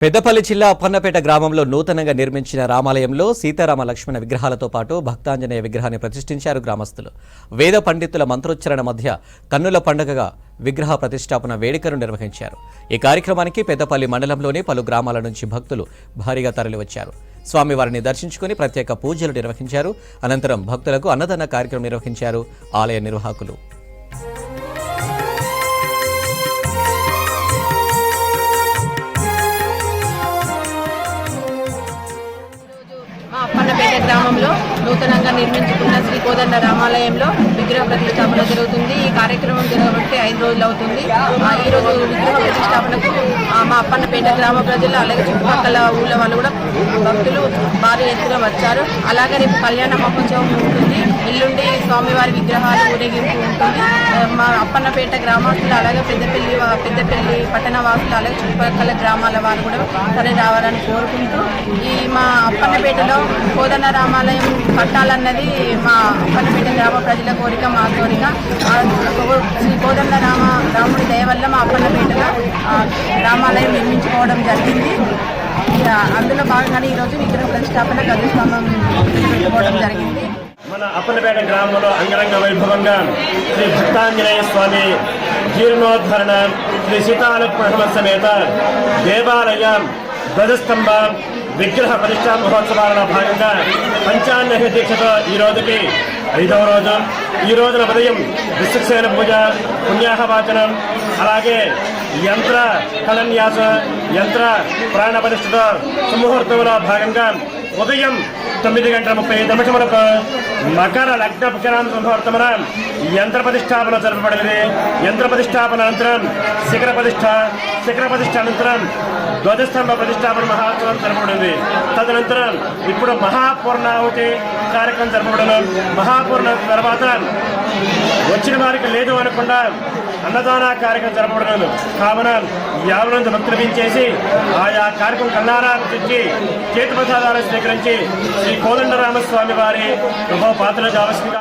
పెద్దపల్లి జిల్లా అప్పన్నపేట గ్రామంలో నూతనంగా నిర్మించిన రామాలయంలో సీతారామ లక్ష్మణ విగ్రహాలతో పాటు భక్తాంజనేయ విగ్రహాన్ని ప్రతిష్ఠించారు గ్రామస్తులు. వేద పండితుల మంత్రోచ్చరణ మధ్య కన్నుల పండుగగా విగ్రహ ప్రతిష్టాపన వేడుకను నిర్వహించారు. ఈ కార్యక్రమానికి పెద్దపల్లి మండలంలోని పలు గ్రామాల నుంచి భక్తులు భారీగా తరలివచ్చారు. స్వామివారిని దర్శించుకుని ప్రత్యేక పూజలు నిర్వహించారు. అనంతరం భక్తులకు అన్నదాన కార్యక్రమం నిర్వహించారు ఆలయ నిర్వాహకులు. అప్పన్నపేట గ్రామంలో నూతనంగా నిర్మించుకున్న శ్రీ కోదండ రామాలయంలో విగ్రహ ప్రతిష్టాపన జరుగుతుంది. ఈ కార్యక్రమం జరగబట్టి 5 రోజులు అవుతుంది. ఈ రోజు విగ్రహ ప్రతిష్టాపనకు మా అప్పన్నపేట గ్రామ ప్రజలు అలాగే చుట్టుపక్కల ఊళ్ళ వాళ్ళు కూడా భక్తులు భారీ ఎత్తున వచ్చారు. అలాగే రేపు కళ్యాణ మహోత్సవం ఉంటుంది. ఎల్లుండి స్వామివారి విగ్రహాలు ఊరేగింపు ఉంటుంది. మా అప్పన్నపేట గ్రామస్తులు అలాగే పెద్దపల్లి పట్టణ వాసులు అలాగే చుట్టుపక్కల గ్రామాల వారు కూడా సరే రావాలని కోరుకుంటూ ఈ మా అప్పన్నపేటలో కోదండ రామాలయం కట్టాలన్నది మా అప్పన్నపేట గ్రామ ప్రజల కోరిక, మా కోరిక. శ్రీ కోదండ రాముడి దయ వల్ల మా అప్పన్నపేటలో రామాలయం నిర్మించుకోవడం జరిగింది. అందులో భాగంగానే ఈరోజు విగ్రహ ప్రతిష్టాపన గజస్తంభం పెట్టుకోవడం జరిగింది. మన అప్పన్నపేట గ్రామంలో అంగరంగ వైభవంగా శ్రీ భక్తాంజనేయ స్వామి జీర్ణోద్ధరణ శ్రీ సీతాలక్ష్మణ సమేత దేవాలయ ధ్వజస్తంభ విగ్రహ ప్రతిష్టా మహోత్సవాలలో భాగంగా పంచాన్నహ దీక్షతో ఈ రోజుకి 5వ రోజు. ఈ రోజున ఉదయం విశ్వసేన పూజ, పుణ్యాహవాచనం, అలాగే యంత్ర కళన్యాస, యంత్ర ప్రాణ ప్రతిష్టతో సుముహూర్తంలో భాగంగా ఉదయం 9:30 మకర లగ్న పుష్కరాంత ముహూర్తమున యంత్ర ప్రతిష్టాపన జరపబడింది. యంత్ర ప్రతిష్టాపన అనంతరం శిఖర ప్రతిష్ట అనంతరం ధ్వజస్తంభ ప్రతిష్టాపన మహోత్సవం జరపబడింది. తదనంతరం ఇప్పుడు మహాపూర్ణాహుతి కార్యక్రమం జరపబడను. మహాపూర్ణాహుతి తర్వాత వచ్చిన వారికి లేదు అనకుండా అన్నదాన కార్యక్రమం జరపబడను. కావున 50 మంది భక్తులు పెంచేసి ఆయా కార్యక్రమం కల్లారా తెచ్చి చేతి ప్రసాదాలను స్వీకరించి శ్రీ కోదండరామస్వామి వారి పాత్రలు కావాల్సిందిగా